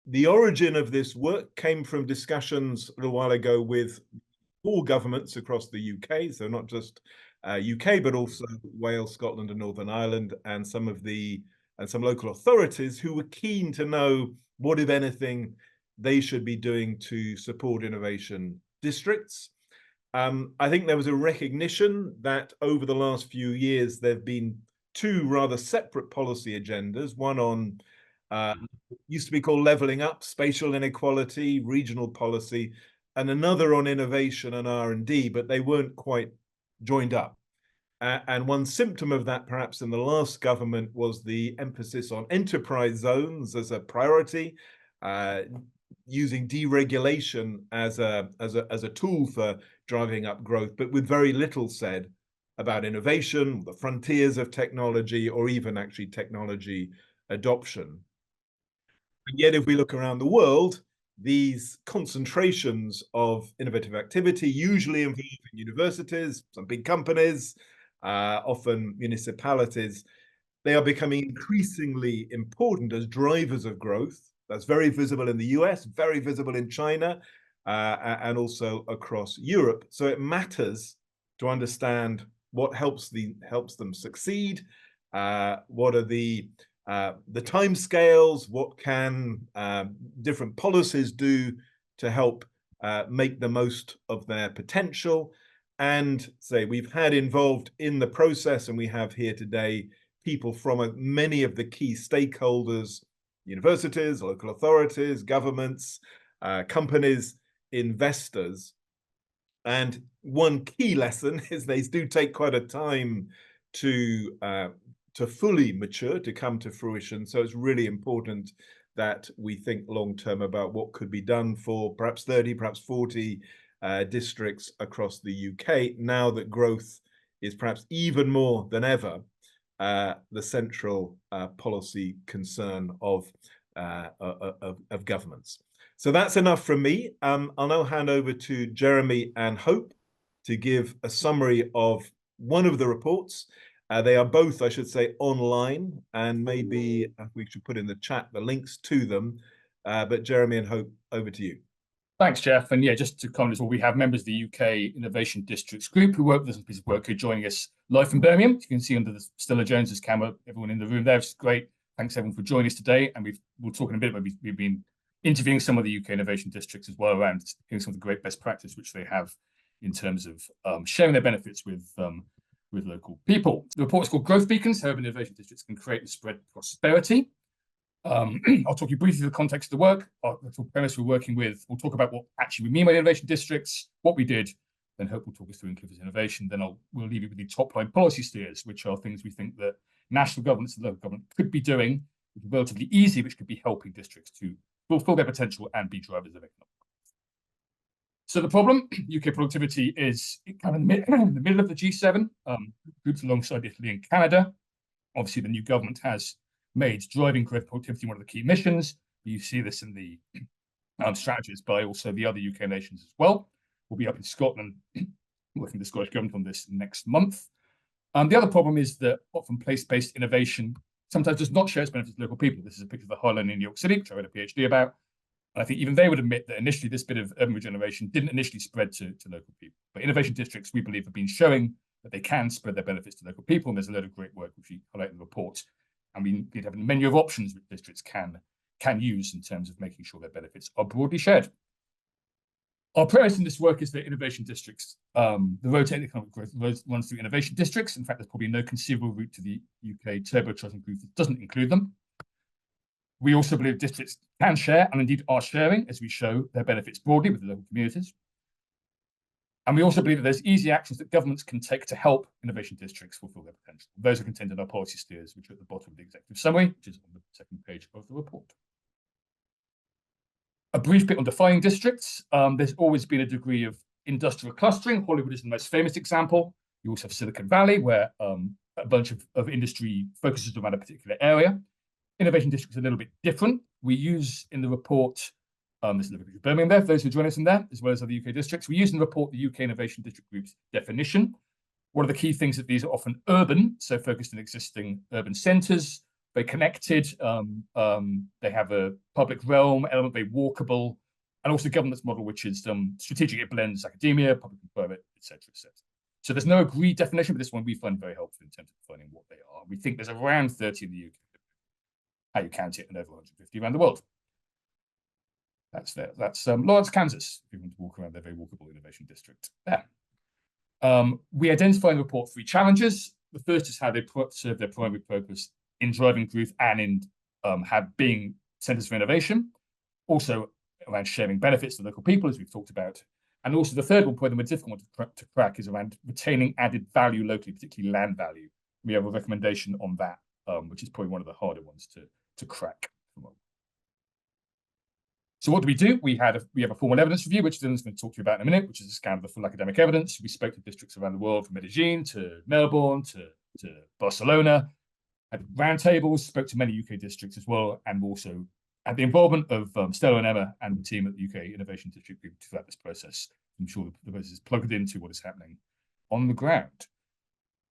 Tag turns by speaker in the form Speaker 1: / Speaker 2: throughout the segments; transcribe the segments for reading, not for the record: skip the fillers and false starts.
Speaker 1: The origin of this work came from discussions a little while ago with all governments across the UK, so not just UK, but also Wales, Scotland, and Northern Ireland, and some local authorities who were keen to know what, if anything, they should be doing to support innovation districts. I think there was a recognition that over the last few years, there have been two rather separate policy agendas, one on used to be called levelling up, spatial inequality, regional policy, and another on innovation and R&D, but they weren't quite joined up. And one symptom of that, perhaps in the last government, was the emphasis on enterprise zones as a priority, using deregulation as a tool for driving up growth, but with very little said about innovation, the frontiers of technology, or even actually technology adoption. And yet, if we look around the world, these concentrations of innovative activity usually involving universities, some big companies, often municipalities, they are becoming increasingly important as drivers of growth. That's very visible in the US, very visible in China, and also across Europe. So it matters to understand what helps them succeed, what are the timescales, what can different policies do to help make the most of their potential. And say we've had involved in the process, and we have here today people from many of the key stakeholders, universities, local authorities, governments, companies, investors. And one key lesson is they do take quite a time to fully mature, to come to fruition. So it's really important that we think long-term about what could be done for perhaps 30, perhaps 40 districts across the UK, now that growth is perhaps even more than ever the central policy concern of governments. So that's enough from me. I'll now hand over to Jeremy and Hope to give a summary of one of the reports. They are both, I should say, online, and maybe we should put in the chat the links to them. But Jeremy and Hope, over to you.
Speaker 2: Thanks, Geoff. And yeah, just to comment as well, we have members of the UK Innovation Districts Group who work with this piece of work, who are joining us live from Birmingham. You can see under the Stella Jones's camera, everyone in the room there, which is great. Thanks everyone for joining us today. And we'll talk in a bit about we've been interviewing some of the UK Innovation Districts as well, around hearing some of the great best practice which they have in terms of sharing their benefits with local people. The report is called Growth Beacons: How Urban Innovation Districts Can Create and Spread Prosperity. I'll talk you briefly through the context of the work, the premise we're working with. We'll talk about what actually we mean by innovation districts, what we did, then Hope will talk us through and give us innovation. Then we'll leave you with the top line policy steers, which are things we think that national governments and local government could be doing, which are relatively easy, which could be helping districts to fulfill their potential and be drivers of economic growth. So the problem, UK productivity is kind of in the middle of the G7, groups alongside Italy and Canada. Obviously, the new government has made driving growth productivity one of the key missions. You see this in the strategies by also the other UK nations as well. We'll be up in Scotland working with the Scottish Government on this next month. The other problem is that often place-based innovation sometimes does not share its benefits to local people. This is a picture of the High Line in New York City, which I read a PhD about. And I think even they would admit that initially this bit of urban regeneration didn't initially spread to local people. But innovation districts, we believe, have been showing that they can spread their benefits to local people. And there's a load of great work which we highlight in the report. And we need to have a menu of options which districts can use in terms of making sure their benefits are broadly shared. Our premise in this work is that innovation districts, the road to economic growth runs through innovation districts. In fact, there's probably no conceivable route to the UK turbocharging group that doesn't include them. We also believe districts can share, and indeed are sharing, as we show their benefits broadly with the local communities. And we also believe that there's easy actions that governments can take to help innovation districts fulfill their potential. Those are contained in our policy steers, which are at the bottom of the executive summary, which is on the second page of the report. A brief bit on defining districts. There's always been a degree of industrial clustering. Hollywood is the most famous example. You also have Silicon Valley, where a bunch of industry focuses around a particular area. Innovation districts are a little bit different. We use in the report, there's a little bit of Birmingham there, for those who join us in there, as well as other UK districts. We use in the report the UK Innovation District Group's definition. One of the key things that these are often urban, so focused on existing urban centres, very connected. They have a public realm element, very walkable, and also governance model, which is strategic. It blends academia, public and private, etc., etc. So there's no agreed definition, but this one we find very helpful in terms of defining what they are. We think there's around 30 in the UK, how you count it, and over 150 around the world. That's there. That's Lawrence, Kansas. If you want to walk around their very walkable innovation district there. We identify in the report 3 challenges. The first is how they serve their primary purpose in driving growth and in being centers for innovation. Also around sharing benefits to local people, as we've talked about. And also the third one, probably the more difficult one to crack, is around retaining added value locally, particularly land value. We have a recommendation on that, which is probably one of the harder ones to crack. So what do? We have a formal evidence review, which Dylan's going to talk to you about in a minute, which is a scan of the full academic evidence. We spoke to districts around the world, from Medellin to Melbourne to Barcelona, had roundtables, spoke to many UK districts as well, and also had the involvement of Stella and Emma and the team at the UK Innovation District Group throughout this process. I'm sure the process is plugged into what is happening on the ground.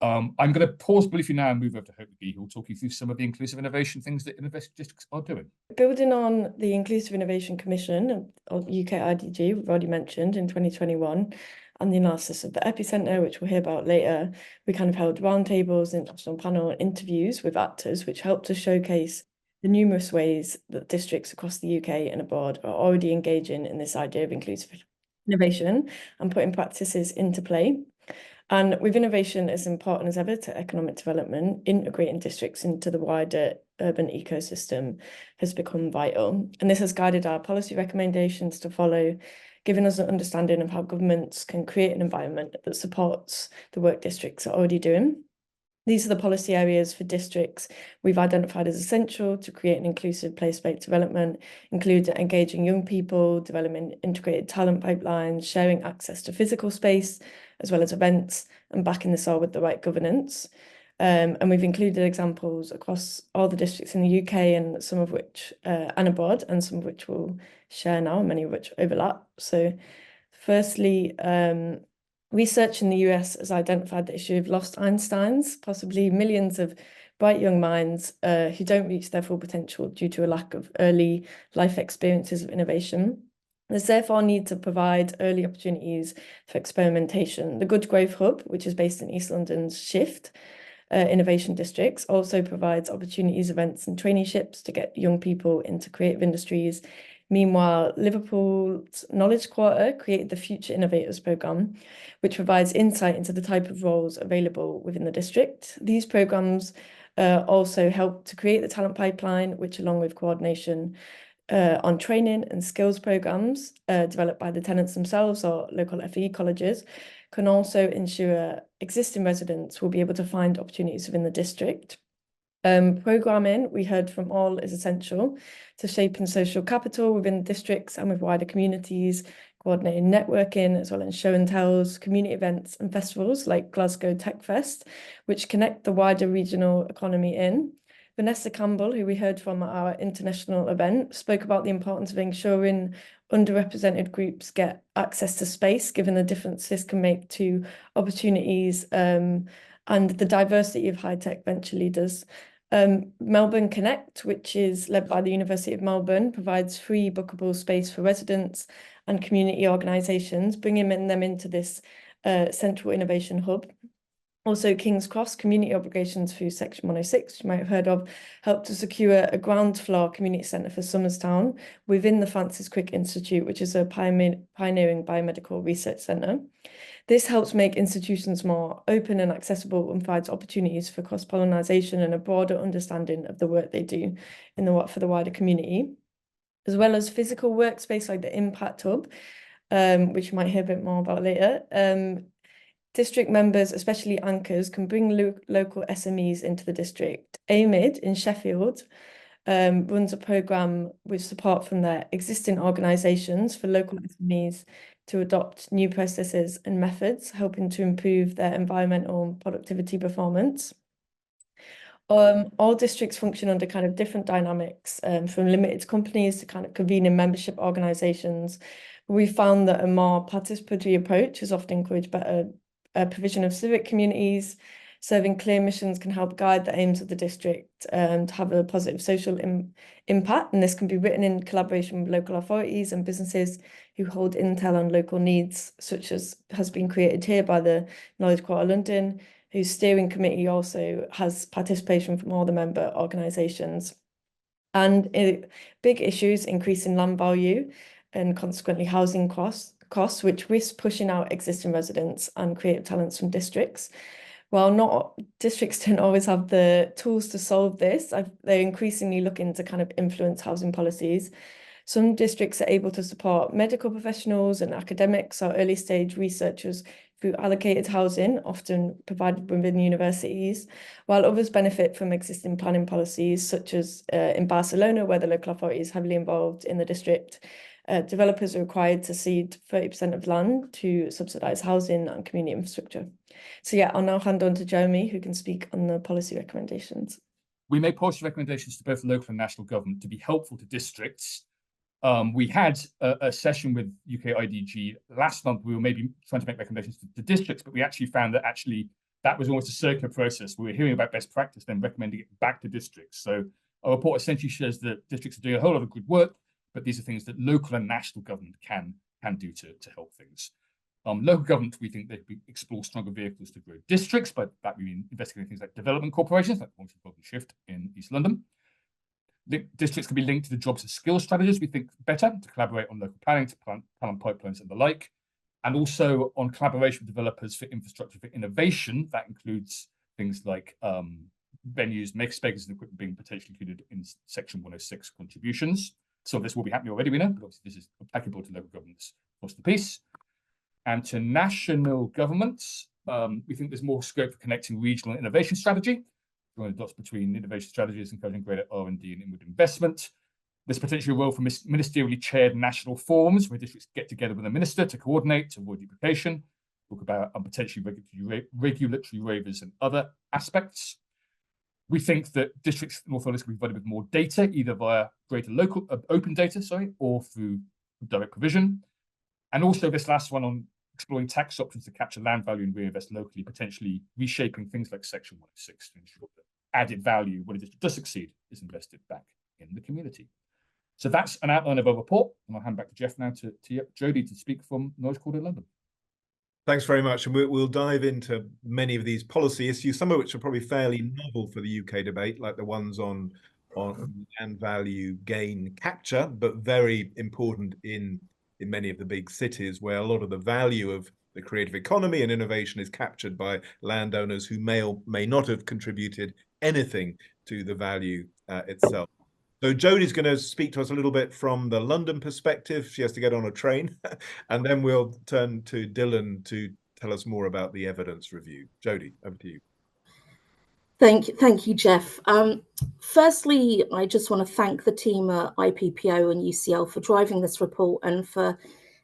Speaker 2: I'm going to pause briefly now and move over to Hope McGee, who will talk you through some of the inclusive innovation things that innovation districts are doing.
Speaker 3: Building on the Inclusive Innovation Commission, or UK IDG, we've already mentioned in 2021, and the analysis of the EPPI Centre, which we'll hear about later, we kind of held roundtables, international panel interviews with actors, which helped to showcase the numerous ways that districts across the UK and abroad are already engaging in this idea of inclusive innovation and putting practices into play. And with innovation as important as ever to economic development, integrating districts into the wider urban ecosystem has become vital. And this has guided our policy recommendations to follow, giving us an understanding of how governments can create an environment that supports the work districts are already doing. These are the policy areas for districts we've identified as essential to create an inclusive place-based development, including engaging young people, developing integrated talent pipelines, sharing access to physical space, as well as events, and backing this all with the right governance. And we've included examples across all the districts in the UK, and some of which and abroad, and some of which we'll share now, many of which overlap. So firstly, research in the US has identified the issue of lost Einsteins, possibly millions of bright young minds who don't reach their full potential due to a lack of early life experiences of innovation. There's therefore a need to provide early opportunities for experimentation. The Good Growth Hub, which is based in East London's Shift Innovation Districts, also provides opportunities, events and traineeships to get young people into creative industries. Meanwhile, Liverpool's Knowledge Quarter created the Future Innovators programme, which provides insight into the type of roles available within the district. These programmes also help to create the talent pipeline, which, along with coordination on training and skills programmes developed by the tenants themselves or local FE colleges, can also ensure existing residents will be able to find opportunities within the district. Programming, we heard from all, is essential to shaping social capital within districts and with wider communities, coordinating networking, as well as show and tells, community events and festivals like Glasgow Tech Fest, which connect the wider regional economy in. Vanessa Campbell, who we heard from at our international event, spoke about the importance of ensuring underrepresented groups get access to space, given the difference this can make to opportunities and the diversity of high-tech venture leaders. Melbourne Connect, which is led by the University of Melbourne, provides free bookable space for residents and community organisations, bringing them into this central innovation hub. Also, King's Cross Community Obligations through Section 106, you might have heard of, helped to secure a ground floor community centre for Somerstown within the Francis Crick Institute, which is a pioneering biomedical research centre. This helps make institutions more open and accessible and provides opportunities for cross-pollinisation and a broader understanding of the work they do for the wider community, as well as physical workspace like the Impact Hub, which you might hear a bit more about later. District members, especially anchors, can bring local SMEs into the district. AMID in Sheffield runs a programme with support from their existing organisations for local SMEs to adopt new processes and methods, helping to improve their environmental and productivity performance. All districts function under kind of different dynamics, from limited companies to kind of convening membership organisations. We found that a more participatory approach has often encouraged better provision of civic communities, Serving clear missions can help guide the aims of the district to have a positive social impact, and this can be written in collaboration with local authorities and businesses who hold intel on local needs, such as has been created here by the Knowledge Quarter London, whose steering committee also has participation from all the member organisations. And big issues, increasing land value and consequently housing costs, which risk pushing out existing residents and creative talents from districts. While not districts don't always have the tools to solve this, they're increasingly looking to kind of influence housing policies. Some districts are able to support medical professionals and academics or early stage researchers through allocated housing, often provided within universities, while others benefit from existing planning policies, such as in Barcelona, where the local authority is heavily involved in the district. Developers are required to cede 30% of land to subsidise housing and community infrastructure. So yeah, I'll now hand on to Jeremy, who can speak on the policy recommendations.
Speaker 2: We made policy recommendations to both local and national government to be helpful to districts. We had a session with UK IDG last month. We were maybe trying to make recommendations to districts, but we actually found that that was almost a circular process. We were hearing about best practice, then recommending it back to districts. So our report essentially shows that districts are doing a whole lot of good work, but these are things that local and national government can do to help things. Local government, we think they could explore stronger vehicles to grow districts, but that we mean investigating things like development corporations, like the Mulgan Shift in East London. The districts can be linked to the jobs and skills strategies, we think better, to collaborate on local planning, to plan pipelines and the like, and also on collaboration with developers for infrastructure for innovation. That includes things like venues, makerspaces and equipment being potentially included in Section 106 contributions. Some of this will be happening already, we know, but obviously this is applicable to local governments across the piece. And to national governments, we think there's more scope for connecting regional innovation strategy, drawing the dots between innovation strategies, encouraging greater R&D and inward investment. There's potentially a role for ministerially chaired national forums where districts get together with a minister to coordinate, to avoid duplication, talk about potentially regulatory waivers and other aspects. We think that districts and authorities can be provided with more data, either via greater local open data, or through direct provision. And also this last one on exploring tax options to capture land value and reinvest locally, potentially reshaping things like Section 106 to ensure that added value, when it does succeed, is invested back in the community. So that's an outline of our report, and I'll hand back to Geoff now to Jodie to speak from Knowledge Quarter London.
Speaker 1: Thanks very much, and we'll dive into many of these policy issues, some of which are probably fairly novel for the UK debate, like the ones on land value gain capture, but very important in many of the big cities where a lot of the value of the creative economy and innovation is captured by landowners who may or may not have contributed anything to the value itself. So Jodie's going to speak to us a little bit from the London perspective. She has to get on a train. And then we'll turn to Dylan to tell us more about the evidence review. Jodie, over to you.
Speaker 4: Thank you, Geoff. Firstly, I just want to thank the team at IPPO and UCL for driving this report, and for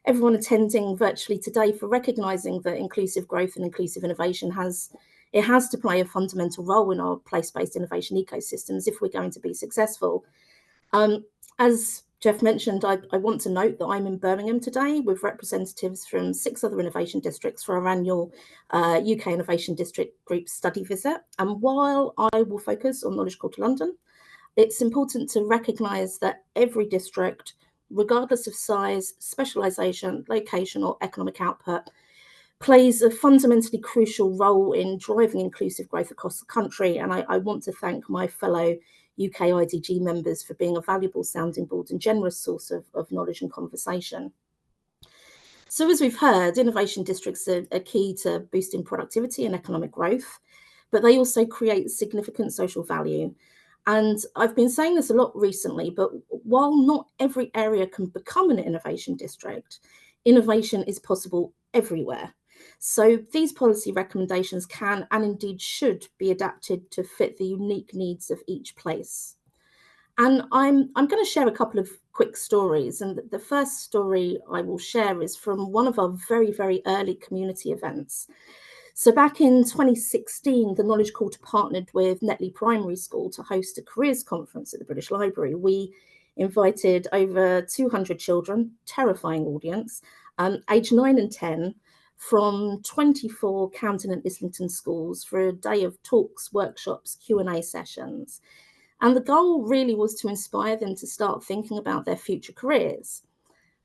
Speaker 4: everyone attending virtually today for recognising that inclusive growth and inclusive innovation has to play a fundamental role in our place-based innovation ecosystems if we're going to be successful. As Geoff mentioned, I want to note that I'm in Birmingham today with representatives from 6 other innovation districts for our annual UK Innovation District Group study visit. And while I will focus on Knowledge Quarter London, it's important to recognise that every district, regardless of size, specialisation, location or economic output, plays a fundamentally crucial role in driving inclusive growth across the country. And I want to thank my fellow UK IDG members for being a valuable sounding board and generous source of knowledge and conversation. So as we've heard, innovation districts are key to boosting productivity and economic growth, but they also create significant social value. And I've been saying this a lot recently, but while not every area can become an innovation district, innovation is possible everywhere. So these policy recommendations can and indeed should be adapted to fit the unique needs of each place. And I'm going to share a couple of quick stories. And the first story I will share is from one of our very, very early community events. So back in 2016, the Knowledge Quarter partnered with Kneale Primary School to host a careers conference at the British Library. We invited over 200 children, terrifying audience, aged 9 and 10, from 24 Camden and Islington schools for a day of talks, workshops, Q&A sessions. And the goal really was to inspire them to start thinking about their future careers.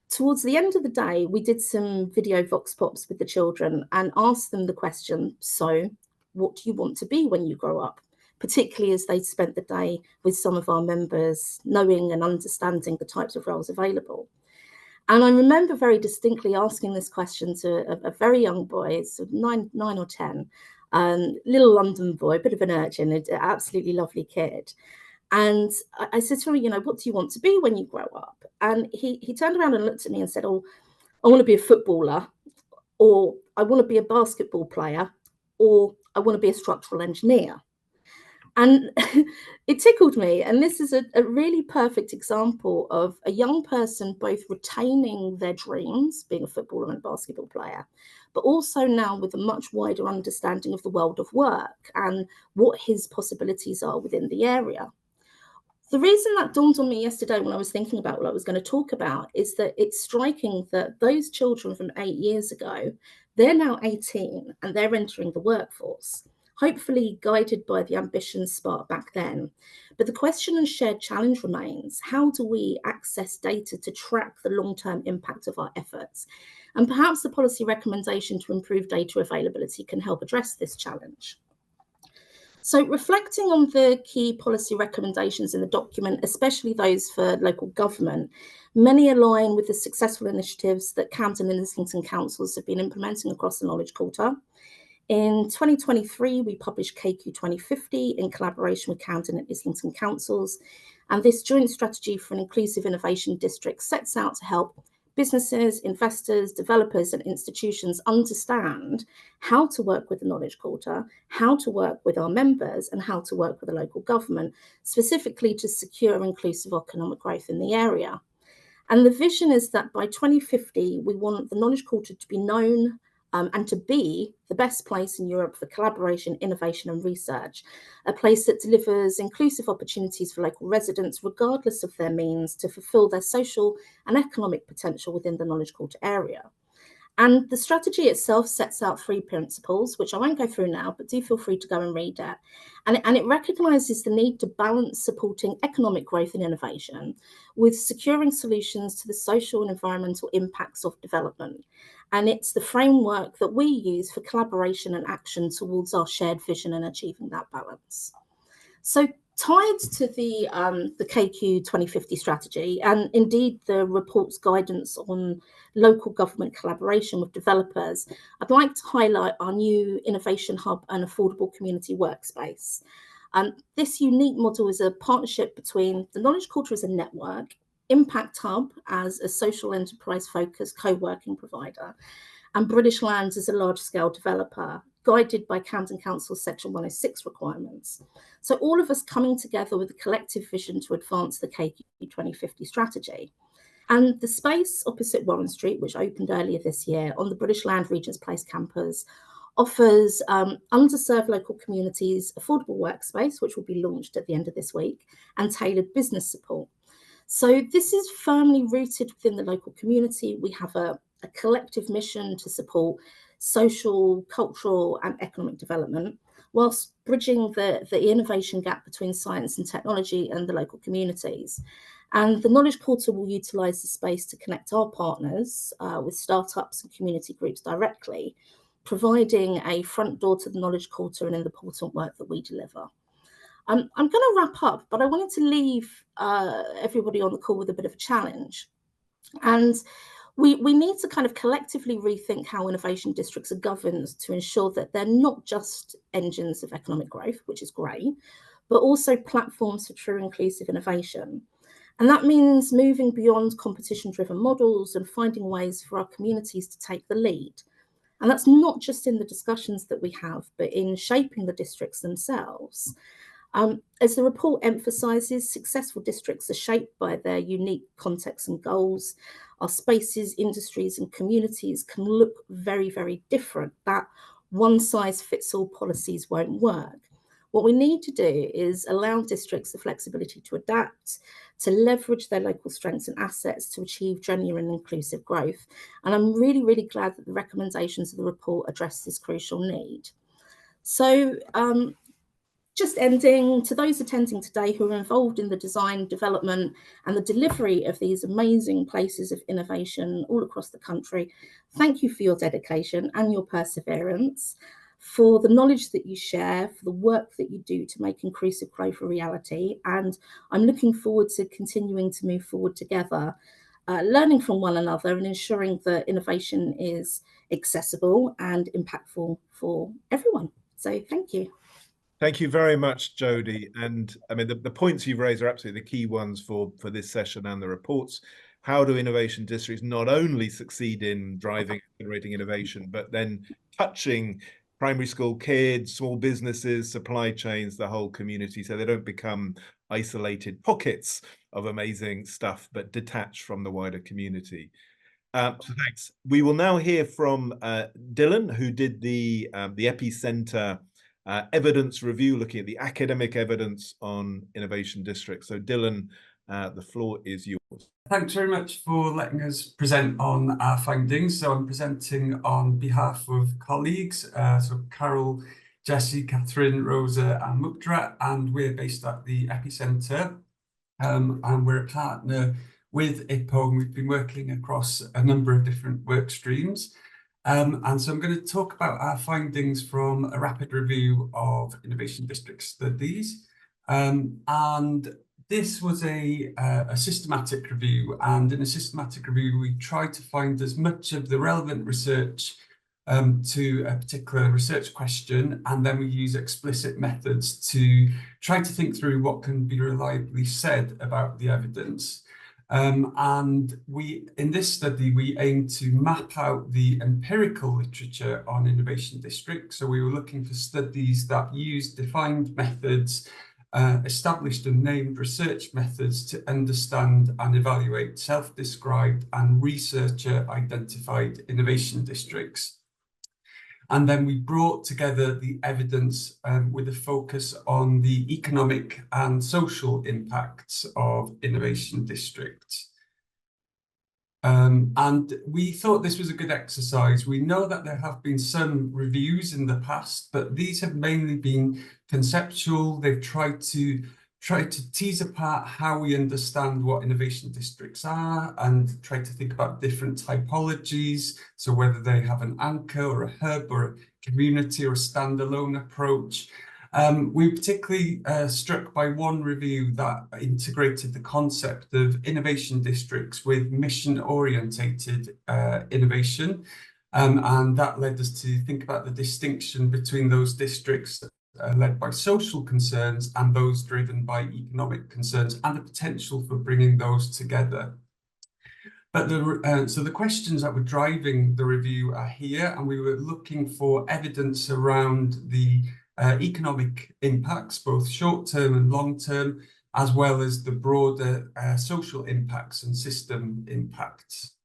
Speaker 4: Towards the end of the day, we did some video vox pops with the children and asked them the question, so what do you want to be when you grow up? Particularly as they spent the day with some of our members, knowing and understanding the types of roles available. And I remember very distinctly asking this question to a very young boy, so nine or 10, little London boy, a bit of an urchin, an absolutely lovely kid. And I said to him, you know, what do you want to be when you grow up? And he turned around and looked at me and said, oh, I want to be a footballer, or I want to be a basketball player, or I want to be a structural engineer. And it tickled me. And this is a really perfect example of a young person both retaining their dreams, being a footballer and a basketball player, but also now with a much wider understanding of the world of work and what his possibilities are within the area. The reason that dawned on me yesterday when I was thinking about what I was going to talk about is that it's striking that those children from 8 years ago, they're now 18 and they're entering the workforce, hopefully guided by the ambition sparked back then. But the question and shared challenge remains, how do we access data to track the long-term impact of our efforts? And perhaps the policy recommendation to improve data availability can help address this challenge. So reflecting on the key policy recommendations in the document, especially those for local government, many align with the successful initiatives that Camden and Islington councils have been implementing across the Knowledge Quarter. In 2023, we published KQ 2050 in collaboration with Camden and Islington councils, and this joint strategy for an inclusive innovation district sets out to help businesses, investors, developers and institutions understand how to work with the Knowledge Quarter, how to work with our members and how to work with the local government, specifically to secure inclusive economic growth in the area. And the vision is that by 2050, we want the Knowledge Quarter to be known and to be the best place in Europe for collaboration, innovation and research, a place that delivers inclusive opportunities for local residents, regardless of their means, to fulfil their social and economic potential within the Knowledge Quarter area. And the strategy itself sets out 3 principles, which I won't go through now, but do feel free to go and read it. And it recognises the need to balance supporting economic growth and innovation with securing solutions to the social and environmental impacts of development. And it's the framework that we use for collaboration and action towards our shared vision and achieving that balance. So tied to the KQ 2050 strategy, and indeed the report's guidance on local government collaboration with developers, I'd like to highlight our new Innovation Hub and Affordable Community Workspace. This unique model is a partnership between the Knowledge Quarter as a network, Impact Hub as a social enterprise-focused co-working provider, and British Land as a large-scale developer, guided by Camden Council's Section 106 requirements. So all of us coming together with a collective vision to advance the KQ 2050 strategy. And the space opposite Warren Street, which opened earlier this year on the British Land Regent's Place campus, offers underserved local communities affordable workspace, which will be launched at the end of this week, and tailored business support. So this is firmly rooted within the local community. We have a collective mission to support social, cultural and economic development, whilst bridging the innovation gap between science and technology and the local communities. And the Knowledge Quarter will utilise the space to connect our partners with startups and community groups directly, providing a front door to the Knowledge Quarter and in the important work that we deliver. I'm going to wrap up, but I wanted to leave everybody on the call with a bit of a challenge. And we need to kind of collectively rethink how innovation districts are governed to ensure that they're not just engines of economic growth, which is great, but also platforms for true inclusive innovation. And that means moving beyond competition-driven models and finding ways for our communities to take the lead. And that's not just in the discussions that we have, but in shaping the districts themselves. As the report emphasises, successful districts are shaped by their unique contexts and goals. Our spaces, industries and communities can look very, very different. That one-size-fits-all policies won't work. What we need to do is allow districts the flexibility to adapt, to leverage their local strengths and assets to achieve genuine and inclusive growth. And I'm really, really glad that the recommendations of the report address this crucial need. So just ending, to those attending today who are involved in the design, development and the delivery of these amazing places of innovation all across the country, thank you for your dedication and your perseverance, for the knowledge that you share, for the work that you do to make inclusive growth a reality. And I'm looking forward to continuing to move forward together, learning from one another and ensuring that innovation is accessible and impactful for everyone. So thank you.
Speaker 1: Thank you very much, Jodie. And I mean, the points you've raised are absolutely the key ones for this session and the reports. How do innovation districts not only succeed in driving, generating innovation, but then touching primary school kids, small businesses, supply chains, the whole community, so they don't become isolated pockets of amazing stuff, but detached from the wider community. So thanks. We will now hear from Dylan, who did the EPPI Centre evidence review, looking at the academic evidence on innovation districts. So Dylan, the floor is yours.
Speaker 5: Thanks very much for letting us present on our findings. So I'm presenting on behalf of colleagues, so Carol, Jessie, Catherine, Rosa and Mukdra, and we're based at the EPPI Centre, and we're a partner with IPPO, and we've been working across a number of different work streams. And so I'm going to talk about our findings from a rapid review of innovation district studies. And this was a systematic review, and in a systematic review, we tried to find as much of the relevant research to a particular research question, and then we use explicit methods to try to think through what can be reliably said about the evidence. And in this study, we aimed to map out the empirical literature on innovation districts. So we were looking for studies that used defined methods, established and named research methods to understand and evaluate self-described and researcher-identified innovation districts. And then we brought together the evidence with a focus on the economic and social impacts of innovation districts. And we thought this was a good exercise. We know that there have been some reviews in the past, but these have mainly been conceptual. They've tried to tease apart how we understand what innovation districts are and try to think about different typologies. So whether they have an anchor or a hub or a community or a standalone approach. We were particularly struck by one review that integrated the concept of innovation districts with mission-orientated innovation. And that led us to think about the distinction between those districts led by social concerns and those driven by economic concerns, and the potential for bringing those together. But so the questions that were driving the review are here, and we were looking for evidence around the economic impacts, both short-term and long-term, as well as the broader social impacts and system impacts.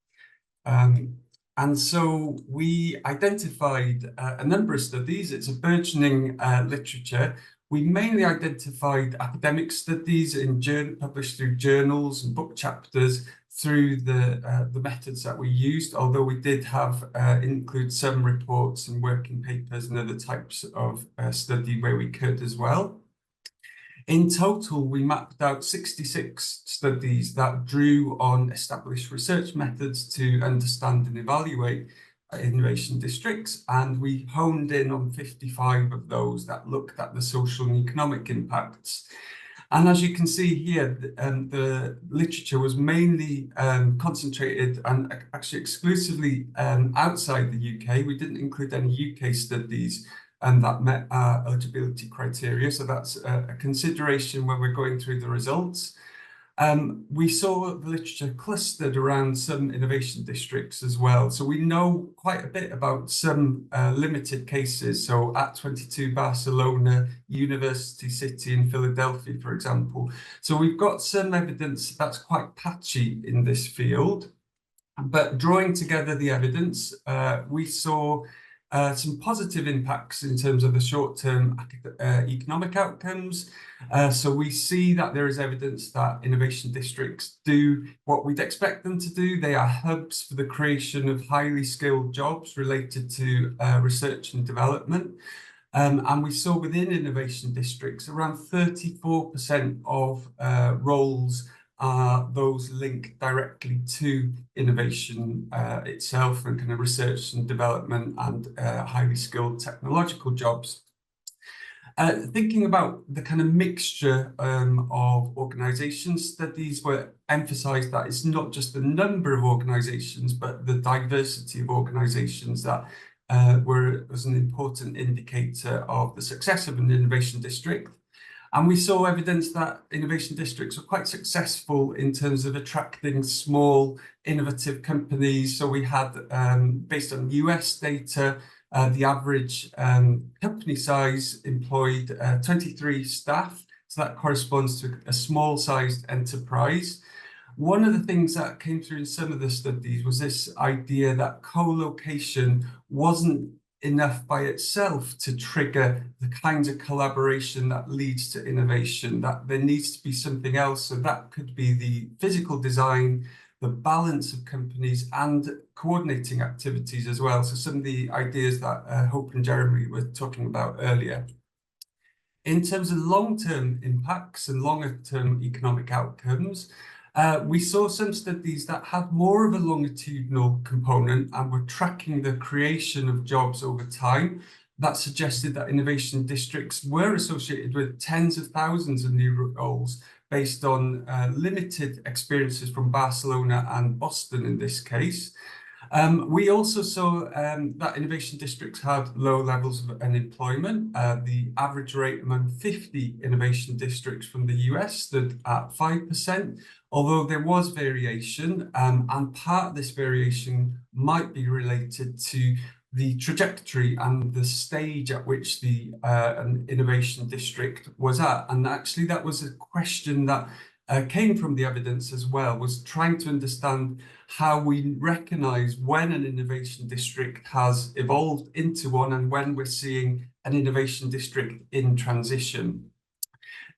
Speaker 5: And so we identified a number of studies. It's a burgeoning literature. We mainly identified academic studies published through journals and book chapters through the methods that we used, although we did have include some reports and working papers and other types of study where we could as well. In total, we mapped out 66 studies that drew on established research methods to understand and evaluate innovation districts, and we honed in on 55 of those that looked at the social and economic impacts. And as you can see here, the literature was mainly concentrated and actually exclusively outside the UK. We didn't include any UK studies that met our eligibility criteria. So that's a consideration when we're going through the results. We saw the literature clustered around some innovation districts as well. So we know quite a bit about some limited cases. So at 22 Barcelona, University City in Philadelphia, for example. So we've got some evidence that's quite patchy in this field. But drawing together the evidence, we saw some positive impacts in terms of the short-term economic outcomes. So we see that there is evidence that innovation districts do what we'd expect them to do. They are hubs for the creation of highly skilled jobs related to research and development. And we saw within innovation districts around 34% of roles are those linked directly to innovation itself and kind of research and development and highly skilled technological jobs. Thinking about the kind of mixture of organisations, studies were emphasised that it's not just the number of organisations, but the diversity of organisations that was an important indicator of the success of an innovation district. And we saw evidence that innovation districts were quite successful in terms of attracting small, innovative companies. So we had, based on US data, the average company size employed 23 staff. So that corresponds to a small-sized enterprise. One of the things that came through in some of the studies was this idea that co-location wasn't enough by itself to trigger the kinds of collaboration that leads to innovation, that there needs to be something else. So that could be the physical design, the balance of companies and coordinating activities as well. So some of the ideas that Hope and Jeremy were talking about earlier. In terms of long-term impacts and longer-term economic outcomes, we saw some studies that had more of a longitudinal component and were tracking the creation of jobs over time. That suggested that innovation districts were associated with tens of thousands of new roles based on limited experiences from Barcelona and Boston in this case. We also saw that innovation districts had low levels of unemployment. The average rate among 50 innovation districts from the US stood at 5%, although there was variation, and part of this variation might be related to the trajectory and the stage at which the an innovation district was at. And actually that was a question that came from the evidence as well, was trying to understand how we recognise when an innovation district has evolved into one and when we're seeing an innovation district in transition.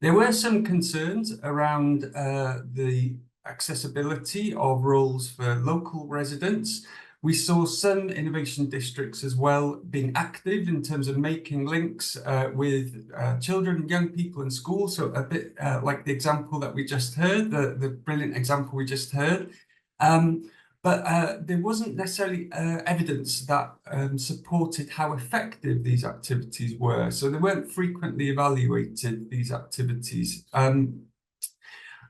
Speaker 5: There were some concerns around the accessibility of roles for local residents. We saw some innovation districts as well being active in terms of making links with children and young people in school. So a bit like the example that we just heard, the brilliant example we just heard. But there wasn't necessarily evidence that supported how effective these activities were. So they weren't frequently evaluated, these activities.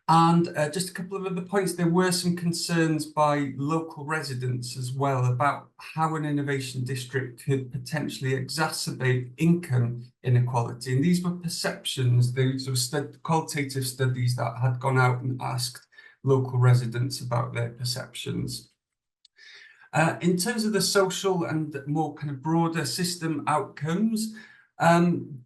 Speaker 5: And just a couple of other points, there were some concerns by local residents as well about how an innovation district could potentially exacerbate income inequality. And these were perceptions, those were qualitative studies that had gone out and asked local residents about their perceptions. In terms of the social and more kind of broader system outcomes,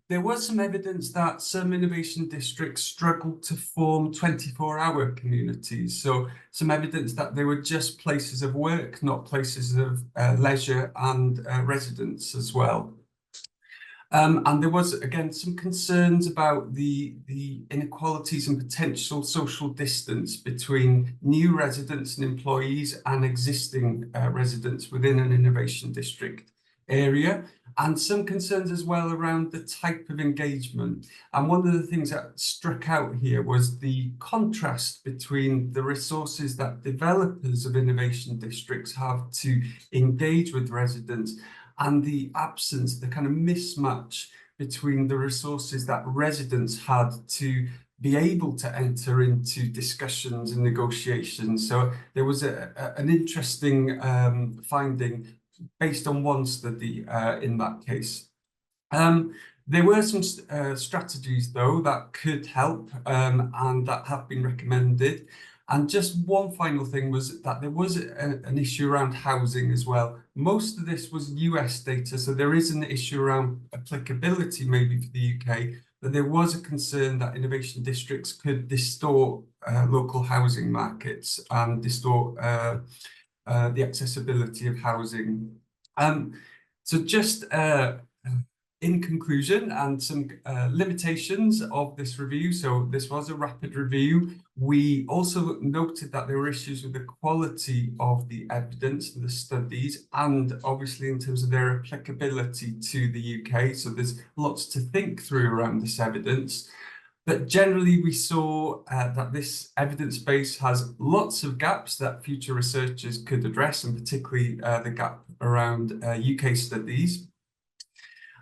Speaker 5: there was some evidence that some innovation districts struggled to form 24-hour communities. So some evidence that they were just places of work, not places of leisure and residence as well. And there was, again, some concerns about the inequalities and potential social distance between new residents and employees and existing residents within an innovation district area, and some concerns as well around the type of engagement. And one of the things that struck out here was the contrast between the resources that developers of innovation districts have to engage with residents and the absence, the kind of mismatch between the resources that residents had to be able to enter into discussions and negotiations. So there was an interesting finding based on one study in that case. There were some strategies, though, that could help and that have been recommended. And just one final thing was that there was an issue around housing as well. Most of this was US data, so there is an issue around applicability maybe for the UK, but there was a concern that innovation districts could distort local housing markets and distort the accessibility of housing. So just in conclusion, and some limitations of this review. So this was a rapid review. We also noted that there were issues with the quality of the evidence and the studies, and obviously in terms of their applicability to the UK. So there's lots to think through around this evidence. But generally, we saw that this evidence base has lots of gaps that future researchers could address, and particularly the gap around UK studies.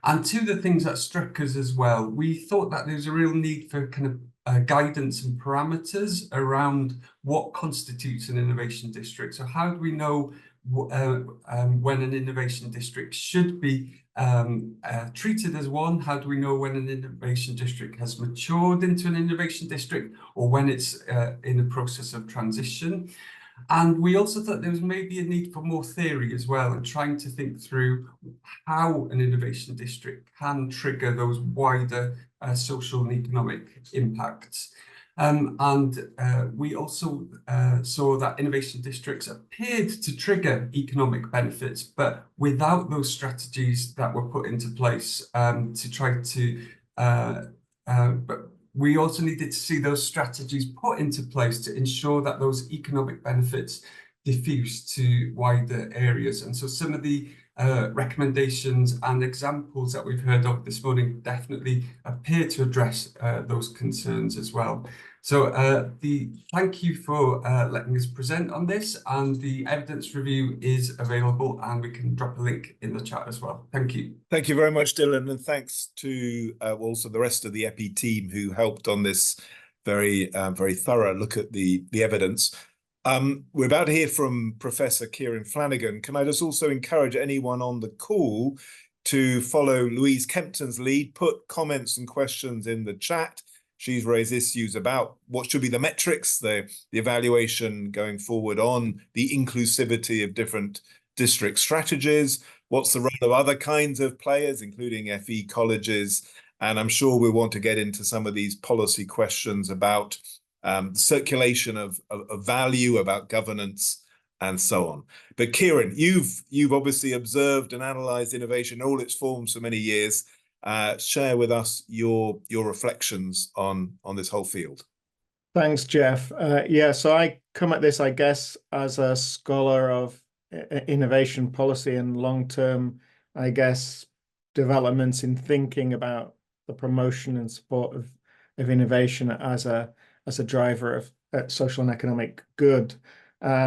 Speaker 5: And two of the things that struck us as well, we thought that there's a real need for kind of guidance and parameters around what constitutes an innovation district. So how do we know when an innovation district should be treated as one? How do we know when an innovation district has matured into an innovation district, or when it's in the process of transition? And we also thought there was maybe a need for more theory as well, and trying to think through how an innovation district can trigger those wider social and economic impacts. We also saw that innovation districts appeared to trigger economic benefits, but without those strategies that were put into place to try to but we also needed to see those strategies put into place to ensure that those economic benefits diffuse to wider areas. And so some of the recommendations and examples that we've heard of this morning definitely appear to address those concerns as well. So thank you for letting us present on this, and the evidence review is available, and we can drop a link in the chat as well. Thank you.
Speaker 1: Thank you very much, Dylan, and thanks to also the rest of the EPPI team who helped on this very thorough look at the evidence. We're about to hear from Professor Kieron Flanagan. Can I just also encourage anyone on the call to follow Louise Kempton's lead, put comments and questions in the chat. She's raised issues about what should be the metrics, the evaluation going forward on the inclusivity of different district strategies. What's the role of other kinds of players, including FE colleges? And I'm sure we want to get into some of these policy questions about circulation of value, about governance, and so on. But Kieron, you've obviously observed and analysed innovation in all its forms for many years. Share with us your reflections on this whole field.
Speaker 6: Thanks, Geoff. Yeah, so I come at this, I guess, as a scholar of innovation policy and long-term, I guess, developments in thinking about the promotion and support of innovation as a driver of social and economic good. So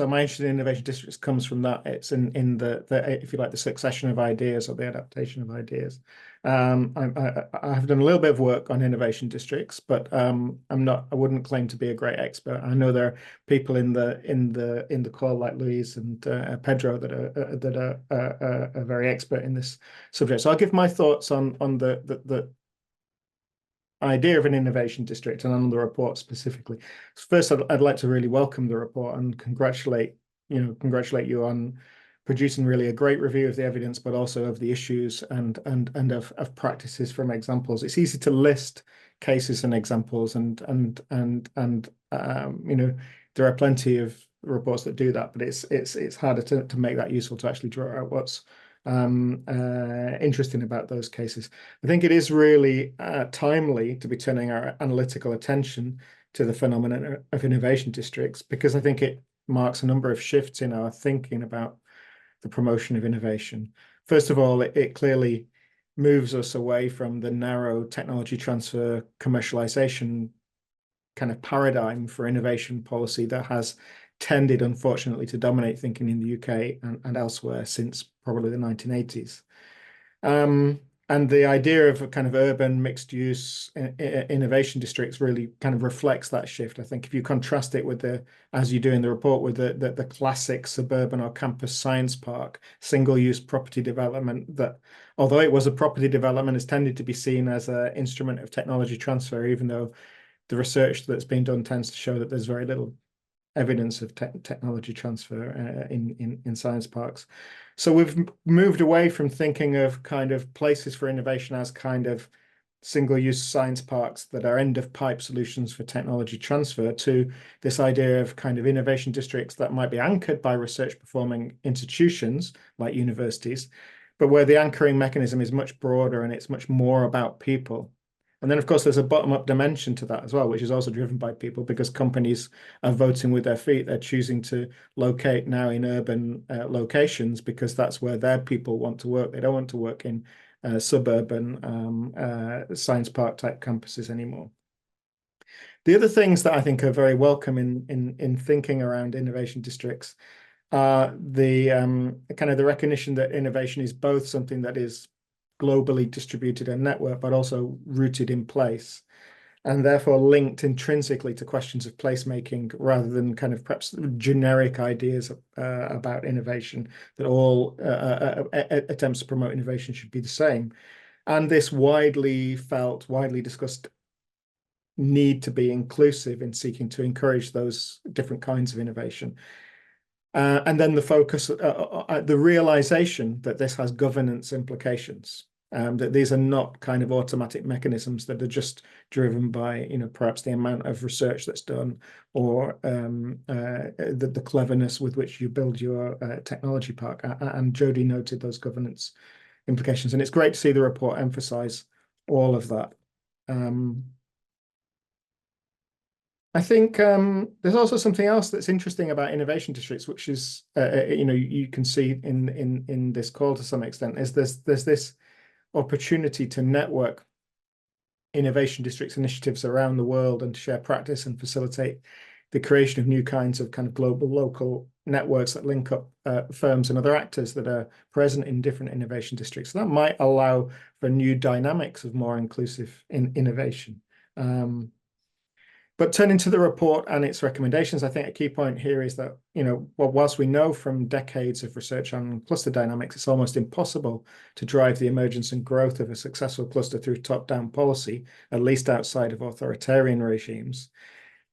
Speaker 6: my interest in innovation districts comes from that. It's in the if you like, the succession of ideas or the adaptation of ideas. I have done a little bit of work on innovation districts, but I wouldn't claim to be a great expert. I know there are people in the call like Louise and Pedro that are very expert in this subject. So I'll give my thoughts on the idea of an innovation district and on the report specifically. First, I'd like to really welcome the report and congratulate you on producing really a great review of the evidence, but also of the issues and of practices from examples. It's easy to list cases and examples, and there are plenty of reports that do that, but it's harder to make that useful, to actually draw out what's interesting about those cases. I think it is really timely to be turning our analytical attention to the phenomenon of innovation districts, because I think it marks a number of shifts in our thinking about the promotion of innovation. First of all, it clearly moves us away from the narrow technology transfer commercialization kind of paradigm for innovation policy that has tended, unfortunately, to dominate thinking in the UK and elsewhere since probably the 1980s. And the idea of a kind of urban mixed-use innovation districts really kind of reflects that shift. I think if you contrast it with as you do in the report, with the classic suburban or campus science park, single-use property development, that although it was a property development, has tended to be seen as an instrument of technology transfer, even though the research that's been done tends to show that there's very little evidence of technology transfer in science parks. So we've moved away from thinking of kind of places for innovation as kind of single-use science parks that are end-of-pipe solutions for technology transfer, to this idea of kind of innovation districts that might be anchored by research-performing institutions like universities, but where the anchoring mechanism is much broader and it's much more about people. And then, of course, there's a bottom-up dimension to that as well, which is also driven by people, because companies are voting with their feet. They're choosing to locate now in urban locations because that's where their people want to work. They don't want to work in suburban science park type campuses anymore. The other things that I think are very welcome in thinking around innovation districts are the kind of the recognition that innovation is both something that is globally distributed and networked, but also rooted in place, and therefore linked intrinsically to questions of placemaking, rather than kind of perhaps generic ideas about innovation, that all attempts to promote innovation should be the same. And this widely felt, widely discussed need to be inclusive in seeking to encourage those different kinds of innovation. And then the focus, the realization that this has governance implications, that these are not kind of automatic mechanisms that are just driven by, perhaps the amount of research that's done, or the cleverness with which you build your technology park. And Jodie noted those governance implications, and it's great to see the report emphasize all of that. I think there's also something else that's interesting about innovation districts, which is, you can see in this call to some extent, is there's this opportunity to network innovation districts initiatives around the world and to share practice and facilitate the creation of new kinds of kind of global local networks that link up firms and other actors that are present in different innovation districts. So that might allow for new dynamics of more inclusive innovation. But turning to the report and its recommendations, I think a key point here is that, whilst we know from decades of research on cluster dynamics, it's almost impossible to drive the emergence and growth of a successful cluster through top-down policy, at least outside of authoritarian regimes.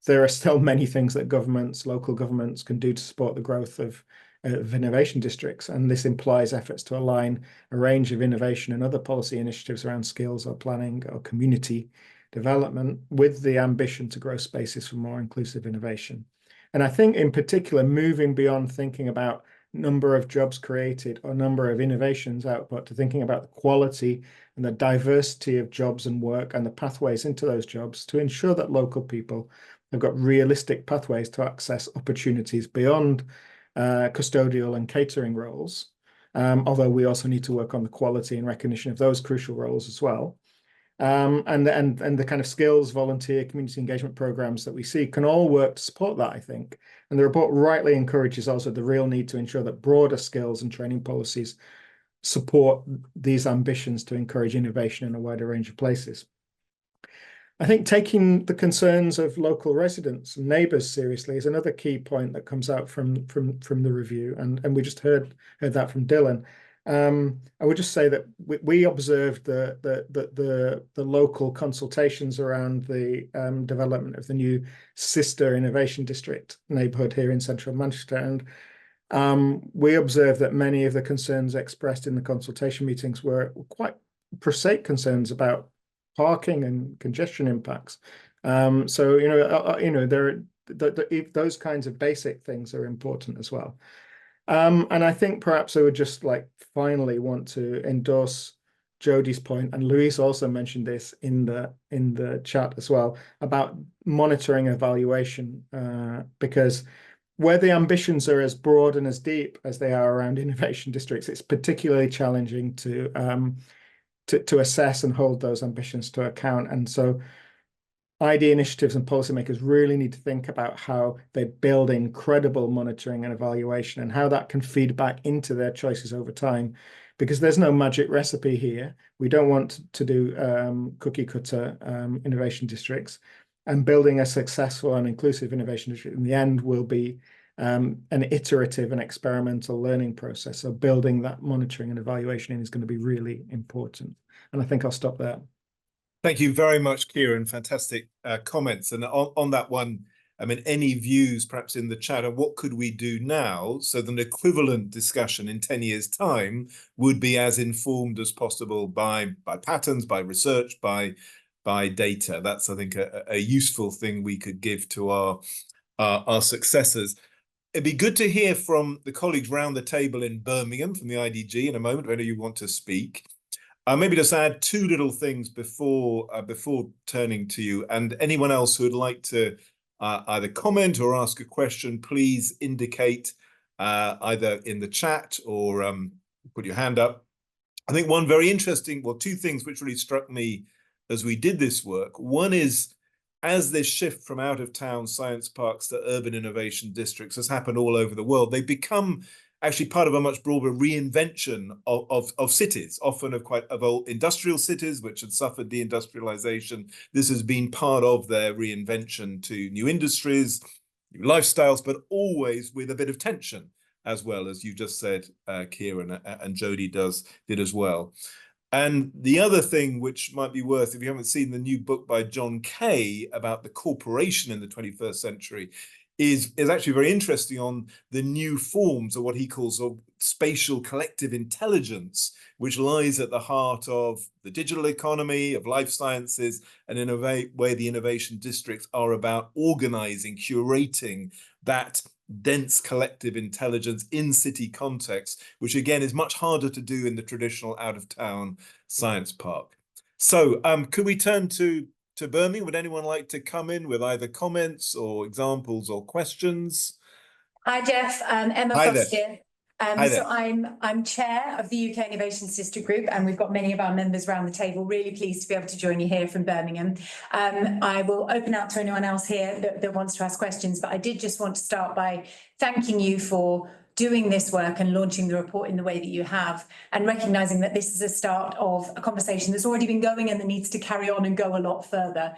Speaker 6: There are still many things that governments, local governments, can do to support the growth of innovation districts, and this implies efforts to align a range of innovation and other policy initiatives around skills or planning or community development with the ambition to grow spaces for more inclusive innovation. And I think in particular, moving beyond thinking about number of jobs created or number of innovations output to thinking about the quality and the diversity of jobs and work and the pathways into those jobs to ensure that local people have got realistic pathways to access opportunities beyond custodial and catering roles. Although we also need to work on the quality and recognition of those crucial roles as well. And the kind of skills, volunteer, community engagement programs that we see can all work to support that, I think. And the report rightly encourages also the real need to ensure that broader skills and training policies support these ambitions to encourage innovation in a wider range of places. I think taking the concerns of local residents and neighbours seriously is another key point that comes out from the review, and we just heard that from Dylan. I would just say that we observed the local consultations around the development of the new sister innovation district neighbourhood here in central Manchester, and we observed that many of the concerns expressed in the consultation meetings were quite prosaic concerns about parking and congestion impacts. So those kinds of basic things are important as well. And I think perhaps I would just finally want to endorse Jodie's point, and Louise also mentioned this in the chat as well, about monitoring evaluation, because where the ambitions are as broad and as deep as they are around innovation districts, it's particularly challenging to assess and hold those ambitions to account. And so ID initiatives and policymakers really need to think about how they build in credible monitoring and evaluation, and how that can feed back into their choices over time, because there's no magic recipe here. We don't want to do cookie cutter innovation districts, and building a successful and inclusive innovation district in the end will be an iterative and experimental learning process. So building that monitoring and evaluation in is going to be really important. And I think I'll stop there.
Speaker 1: Thank you very much, Kieron. Fantastic comments. And on that one, I mean, any views perhaps in the chat on what could we do now so that an equivalent discussion in 10 years' time would be as informed as possible by patterns, by research, by data. That's, I think, a useful thing we could give to our successors. It'd be good to hear from the colleagues round the table in Birmingham from the IDG in a moment, whether you want to speak. Maybe just add two little things before turning to you, and anyone else who would like to either comment or ask a question, please indicate either in the chat or put your hand up. I think one very interesting, well, two things which really struck me as we did this work. One is, as this shift from out-of-town science parks to urban innovation districts has happened all over the world, they've become actually part of a much broader reinvention of cities, often of old industrial cities which had suffered deindustrialization. This has been part of their reinvention to new industries, new lifestyles, but always with a bit of tension, as well, as you just said, Kieron, and Jody did as well. And the other thing which might be worth, if you haven't seen the new book by John Kay about the corporation in the 21st century, is actually very interesting on the new forms of what he calls of spatial collective intelligence, which lies at the heart of the digital economy, of life sciences, and in a way the innovation districts are about organizing, curating that dense collective intelligence in city context, which again is much harder to do in the traditional out-of-town science park. So could we turn to Birmingham? Would anyone like to come in with either comments or examples or questions?
Speaker 7: Hi, Geoff. Emma
Speaker 1: Hi
Speaker 7: Frost
Speaker 1: there.
Speaker 7: here.
Speaker 1: Hi there.
Speaker 7: So I'm chair of the UK Innovations District Group, and we've got many of our members around the table. Really pleased to be able to join you here from Birmingham. I will open out to anyone else here that wants to ask questions, but I did just want to start by thanking you for doing this work and launching the report in the way that you have, and recognising that this is a start of a conversation that's already been going and that needs to carry on and go a lot further.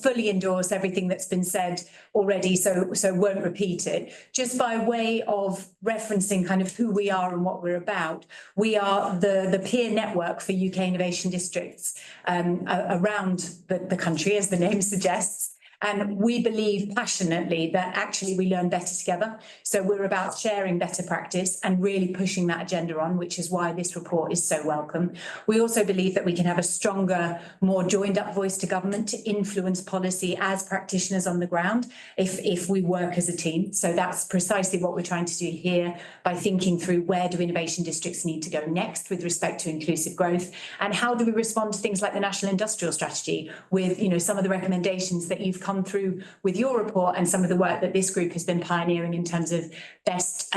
Speaker 7: Fully endorse everything that's been said already, so won't repeat it. Just by way of referencing kind of who we are and what we're about, we are the peer network for UK innovation districts around the country, as the name suggests. And we believe passionately that actually we learn better together. So we're about sharing better practice and really pushing that agenda on, which is why this report is so welcome. We also believe that we can have a stronger, more joined up voice to government to influence policy as practitioners on the ground if we work as a team. So that's precisely what we're trying to do here by thinking through where do innovation districts need to go next with respect to inclusive growth, and how do we respond to things like the National Industrial Strategy with, you know, some of the recommendations that you've come through with your report and some of the work that this group has been pioneering in terms of best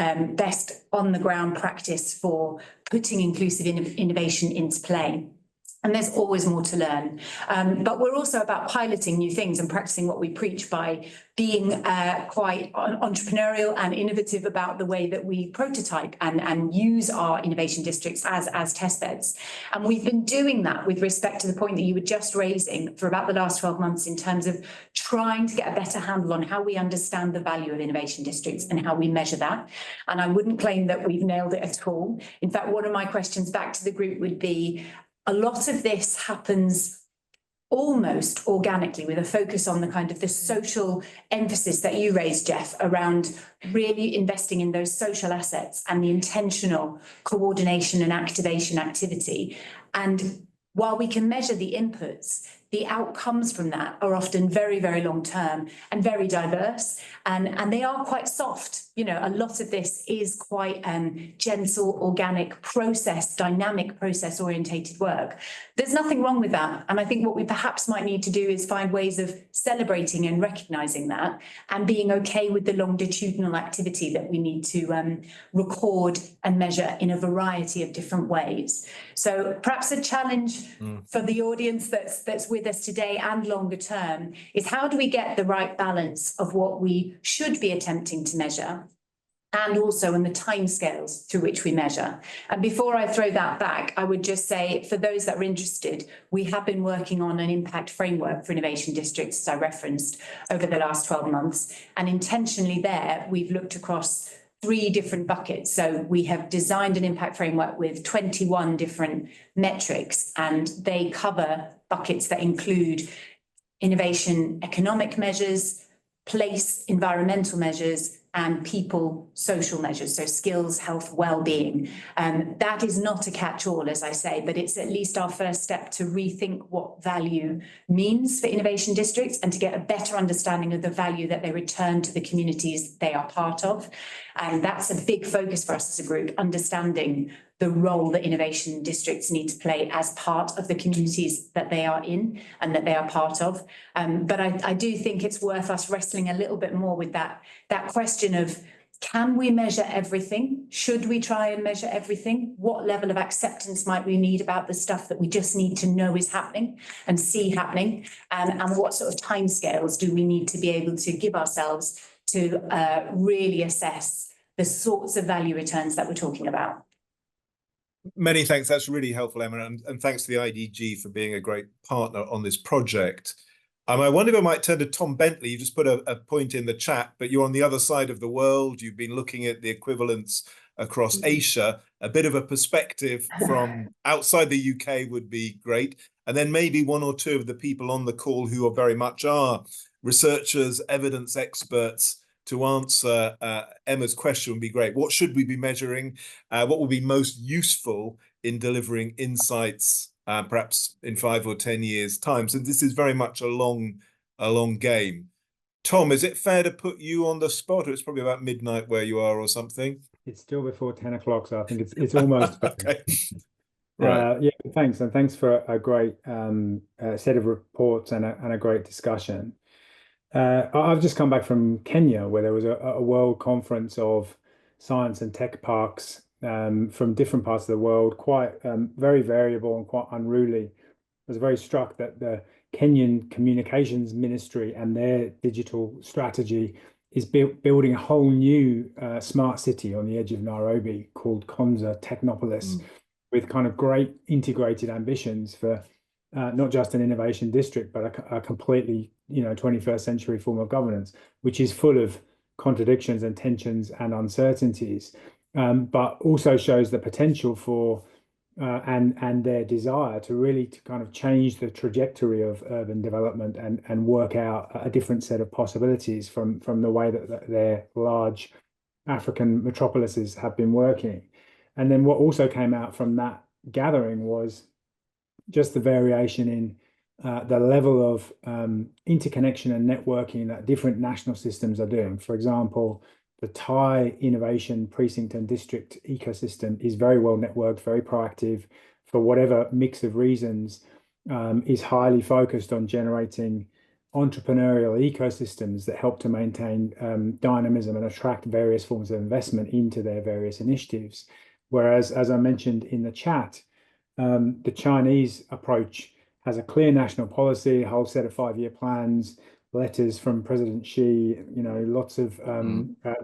Speaker 7: on the ground practice for putting inclusive innovation into play. And there's always more to learn. But we're also about piloting new things and practicing what we preach by being quite entrepreneurial and innovative about the way that we prototype and use our innovation districts as test beds. And we've been doing that with respect to the point that you were just raising for about the last 12 months in terms of trying to get a better handle on how we understand the value of innovation districts and how we measure that. And I wouldn't claim that we've nailed it at all. In fact, one of my questions back to the group would be, a lot of this happens almost organically with a focus on the kind of the social emphasis that you raised, Geoff, around really investing in those social assets and the intentional coordination and activation activity. And while we can measure the inputs, the outcomes from that are often very, very long term and very diverse, and they are quite soft. You know, a lot of this is quite gentle, organic process, dynamic process orientated work. There's nothing wrong with that. And I think what we perhaps might need to do is find ways of celebrating and recognising that and being okay with the longitudinal activity that we need to record and measure in a variety of different ways. So perhaps a challenge for the audience that's with us today and longer term is, how do we get the right balance of what we should be attempting to measure and also in the timescales through which we measure? And before I throw that back, I would just say, for those that are interested, we have been working on an impact framework for innovation districts, as I referenced, over the last 12 months. And intentionally there, we've looked across 3 different buckets. So we have designed an impact framework with 21 different metrics, and they cover buckets that include innovation economic measures, place environmental measures and people social measures, so skills, health, well-being. That is not a catch-all, as I say, but it's at least our first step to rethink what value means for innovation districts and to get a better understanding of the value that they return to the communities they are part of. And that's a big focus for us as a group, understanding the role that innovation districts need to play as part of the communities that they are in and that they are part of. But I do think it's worth us wrestling a little bit more with that question of, can we measure everything? Should we try and measure everything? What level of acceptance might we need about the stuff that we just need to know is happening and see happening? And what sort of timescales do we need to be able to give ourselves to really assess the sorts of value returns that we're talking about?
Speaker 1: Many thanks. That's really helpful, Emma, and thanks to the IDG for being a great partner on this project. I wonder if I might turn to Tom Bentley. You just put a point in the chat, but you're on the other side of the world. You've been looking at the equivalents across Asia. A bit of a perspective from outside the UK would be great. And then maybe one or two of the people on the call who are very much are researchers, evidence experts, to answer Emma's question would be great. What should we be measuring? What will be most useful in delivering insights, perhaps in 5 or 10 years' time? So this is very much a long game. Tom, is it fair to put you on the spot, or it's probably about midnight where you are or something?
Speaker 8: It's still before 10 o'clock, so I think it's almost
Speaker 1: okay. Right.
Speaker 8: Yeah, thanks, and thanks for a great set of reports and a great discussion. I've just come back from Kenya, where there was a world conference of science and tech parks from different parts of the world, quite very variable and quite unruly. I was very struck that the Kenyan Communications Ministry and their digital strategy is building a whole new smart city on the edge of Nairobi called Konza Technopolis, with kind of great integrated ambitions for not just an innovation district, but a completely, 21st century form of governance, which is full of contradictions and tensions and uncertainties, but also shows the potential for and their desire to really kind of change the trajectory of urban development and work out a different set of possibilities from the way that their large African metropolises have been working. And then what also came out from that gathering was just the variation in the level of interconnection and networking that different national systems are doing. For example, the Thai innovation precinct and district ecosystem is very well networked, very proactive, for whatever mix of reasons, is highly focused on generating entrepreneurial ecosystems that help to maintain dynamism and attract various forms of investment into their various initiatives. Whereas, as I mentioned in the chat, the Chinese approach has a clear national policy, a whole set of 5-year plans, letters from President Xi, lots of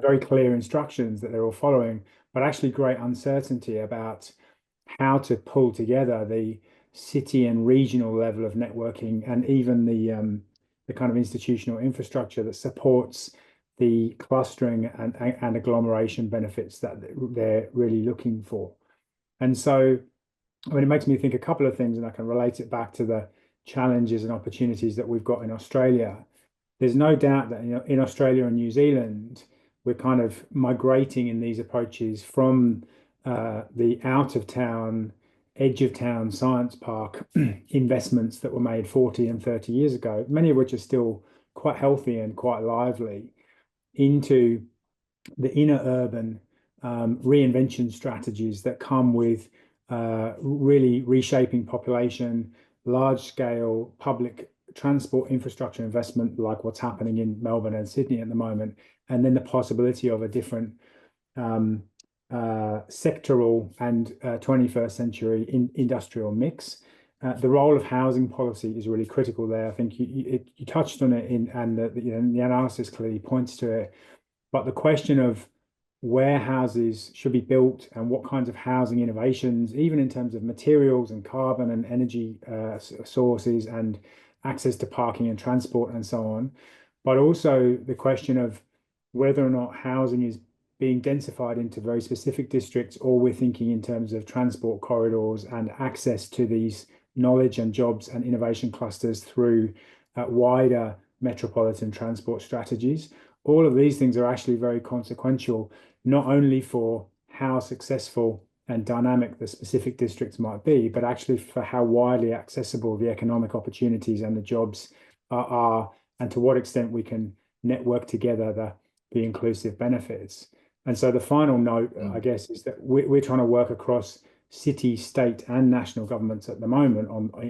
Speaker 8: very clear instructions that they're all following, but actually great uncertainty about how to pull together the city and regional level of networking and even the kind of institutional infrastructure that supports the clustering and agglomeration benefits that they're really looking for. And so, it makes me think a couple of things, and I can relate it back to the challenges and opportunities that we've got in Australia. There's no doubt that in Australia and New Zealand, we're kind of migrating in these approaches from the out-of-town, edge-of-town science park investments that were made 40 and 30 years ago, many of which are still quite healthy and quite lively, into the inner urban reinvention strategies that come with really reshaping population, large-scale public transport infrastructure investment, like what's happening in Melbourne and Sydney at the moment, and then the possibility of a different sectoral and 21st century industrial mix. The role of housing policy is really critical there. I think you touched on it, and the analysis clearly points to it. But the question of where houses should be built and what kinds of housing innovations, even in terms of materials and carbon and energy sources and access to parking and transport and so on, but also the question of whether or not housing is being densified into very specific districts, or we're thinking in terms of transport corridors and access to these knowledge and jobs and innovation clusters through wider metropolitan transport strategies. All of these things are actually very consequential, not only for how successful and dynamic the specific districts might be, but actually for how widely accessible the economic opportunities and the jobs are, and to what extent we can network together the inclusive benefits. And so the final note, I guess, is that we're trying to work across city, state, and national governments at the moment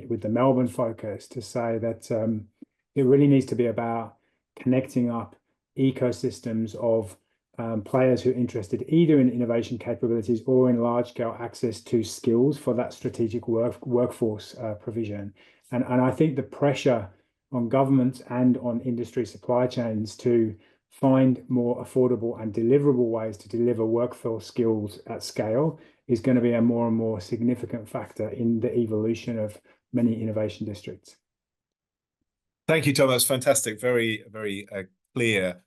Speaker 8: with the Melbourne focus to say that it really needs to be about connecting up ecosystems of players who are interested either in innovation capabilities or in large-scale access to skills for that strategic workforce provision. And I think the pressure on governments and on industry supply chains to find more affordable and deliverable ways to deliver workforce skills at scale is going to be a more and more significant factor in the evolution of many innovation districts.
Speaker 1: Thank you, Tom. That's fantastic. Very, very clear.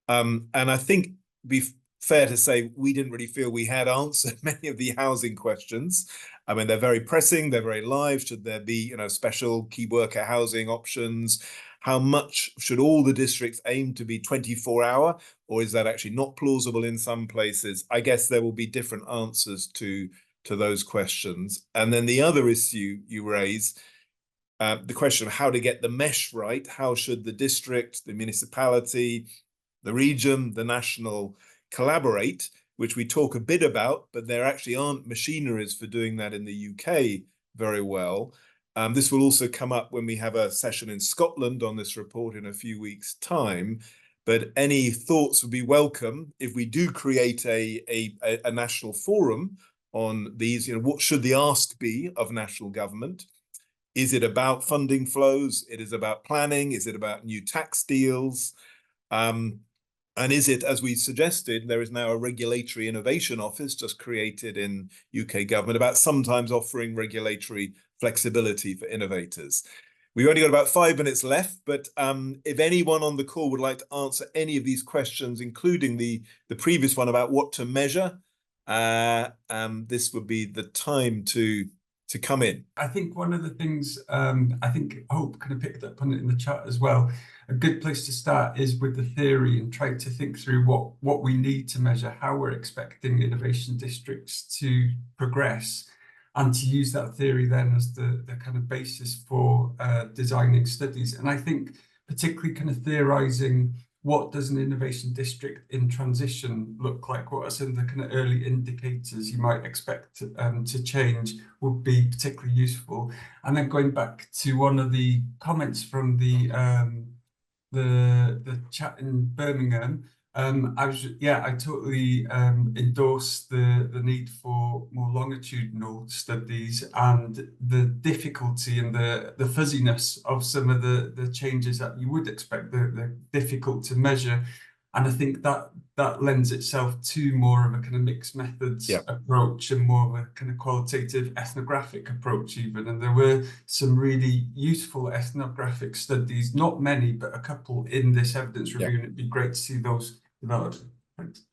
Speaker 1: And I think it'd be fair to say we didn't really feel we had answered many of the housing questions. I mean, they're very pressing, they're very live. Should there be, special key worker housing options? How much should all the districts aim to be 24-hour, or is that actually not plausible in some places? I guess there will be different answers to those questions. And then the other issue you raise, the question of how to get the mesh right. How should the district, the municipality, the region, the national collaborate, which we talk a bit about, but there actually aren't machineries for doing that in the UK very well. This will also come up when we have a session in Scotland on this report in a few weeks' time. But any thoughts would be welcome if we do create a national forum on these. What should the ask be of national government? Is it about funding flows? It is about planning? Is it about new tax deals? And is it, as we suggested, there is now a regulatory innovation office just created in UK government about sometimes offering regulatory flexibility for innovators. We've only got about 5 minutes left, but if anyone on the call would like to answer any of these questions, including the previous one about what to measure, this would be the time to come in.
Speaker 5: I think one of the things, I think Hope kind of picked up on it in the chat as well. A good place to start is with the theory and try to think through what we need to measure, how we're expecting innovation districts to progress, and to use that theory then as the kind of basis for designing studies. And I think particularly kind of theorizing what does an innovation district in transition look like? What are some of the kind of early indicators you might expect to change would be particularly useful. And then going back to one of the comments from the chat in Birmingham, I totally endorse the need for more longitudinal studies and the difficulty and the fuzziness of some of the changes that you would expect. They're difficult to measure, and I think that lends itself to more of a kind of mixed methods approach and more of a kind of qualitative ethnographic approach even. And there were some really useful ethnographic studies, not many, but a couple in this evidence review, and it'd be great to see those developed.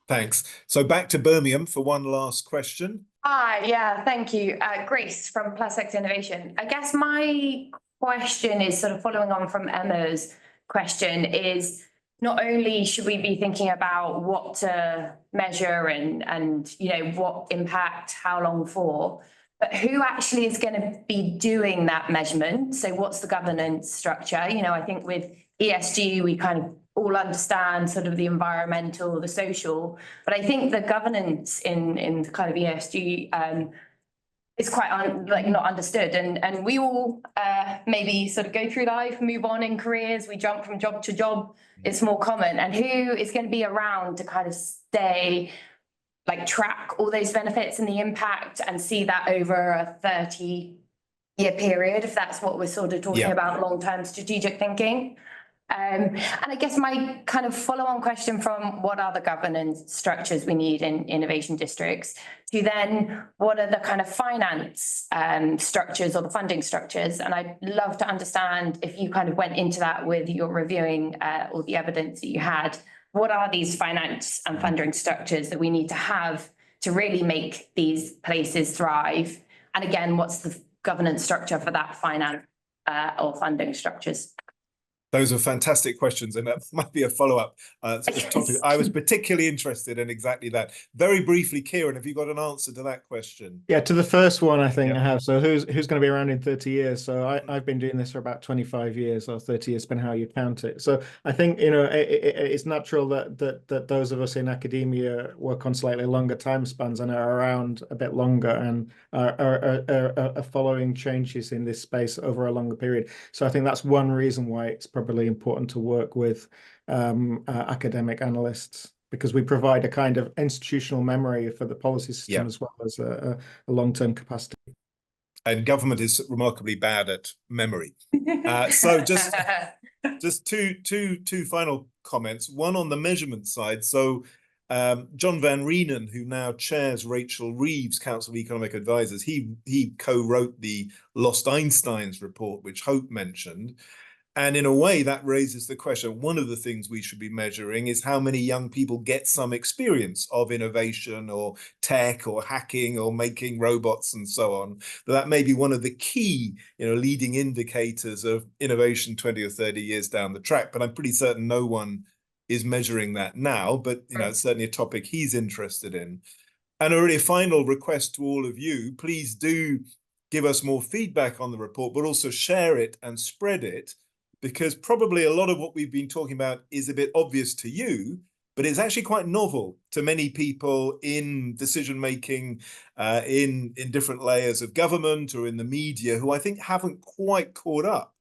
Speaker 1: Thanks. So back to Birmingham for one last question.
Speaker 9: Hi, yeah, thank you. Grace from Plus Sector Innovation. I guess my question is sort of following on from Emma's question is, not only should we be thinking about what to measure and what impact, how long for, but who actually is going to be doing that measurement? So what's the governance structure? I think with ESG, we kind of all understand sort of the environmental, the social, but I think the governance in kind of ESG is quite not understood. And we all maybe sort of go through life, move on in careers, we jump from job to job. It's more common. And who is going to be around to kind of stay, track all those benefits and the impact and see that over a 30-year period, if that's what we're sort of talking about, long-term strategic thinking. And I guess my kind of follow-on question from what are the governance structures we need in innovation districts to then what are the kind of finance structures or the funding structures? And I'd love to understand if you kind of went into that with your reviewing all the evidence that you had. What are these finance and funding structures that we need to have to really make these places thrive? And again, what's the governance structure for that finance or funding structures?
Speaker 1: Those are fantastic questions, and that might be a follow-up topic. I was particularly interested in exactly that. Very briefly, Kieron, have you got an answer to that question?
Speaker 6: Yeah, to the first one, I think
Speaker 1: Yeah.
Speaker 6: I have. So who's going to be around in 30 years? So I've been doing this for about 25 years, or 30 years, depending how you count it. So I think, you know, it's natural that those of us in academia work on slightly longer time spans and are around a bit longer and are following changes in this space over a longer period. So I think that's one reason why it's probably important to work with academic analysts, because we provide a kind of institutional memory for the policy system as well as a long-term capacity.
Speaker 1: And government is remarkably bad at memory. So just two final comments. One on the measurement side. So John Van Reenen, who now chairs Rachel Reeves' Council of Economic Advisors, he co-wrote the Lost Einsteins report, which Hope mentioned. And in a way, that raises the question, one of the things we should be measuring is how many young people get some experience of innovation or tech or hacking or making robots and so on. That may be one of the key, you know, leading indicators of innovation 20 or 30 years down the track. But I'm pretty certain no one is measuring that now, but you know, it's certainly a topic he's interested in. And a really final request to all of you, please do give us more feedback on the report, but also share it and spread it, because probably a lot of what we've been talking about is a bit obvious to you, but it's actually quite novel to many people in decision-making, in different layers of government or in the media, who I think haven't quite caught up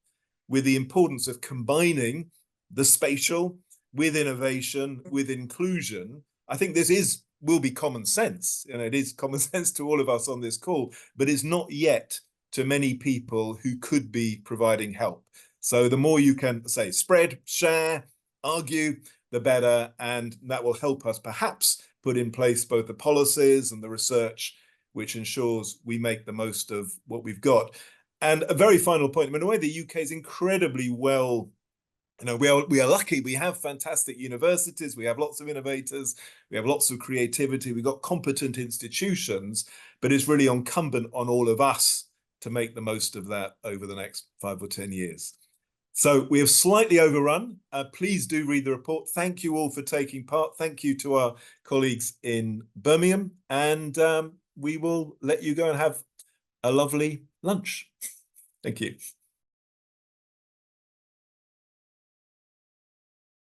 Speaker 1: with the importance of combining the spatial with innovation, with inclusion. I think this will be common sense, and it is common sense to all of us on this call, but it's not yet to many people who could be providing help. So the more you can say, spread, share, argue, the better, and that will help us perhaps put in place both the policies and the research which ensures we make the most of what we've got. And a very final point, I mean, in a way, the UK is incredibly well, you know, we are lucky. We have fantastic universities, we have lots of innovators, we have lots of creativity, we've got competent institutions, but it's really incumbent on all of us to make the most of that over the next 5 or 10 years. So we have slightly overrun. Please do read the report. Thank you all for taking part. Thank you to our colleagues in Birmingham. And we will let you go and have a lovely lunch. Thank you.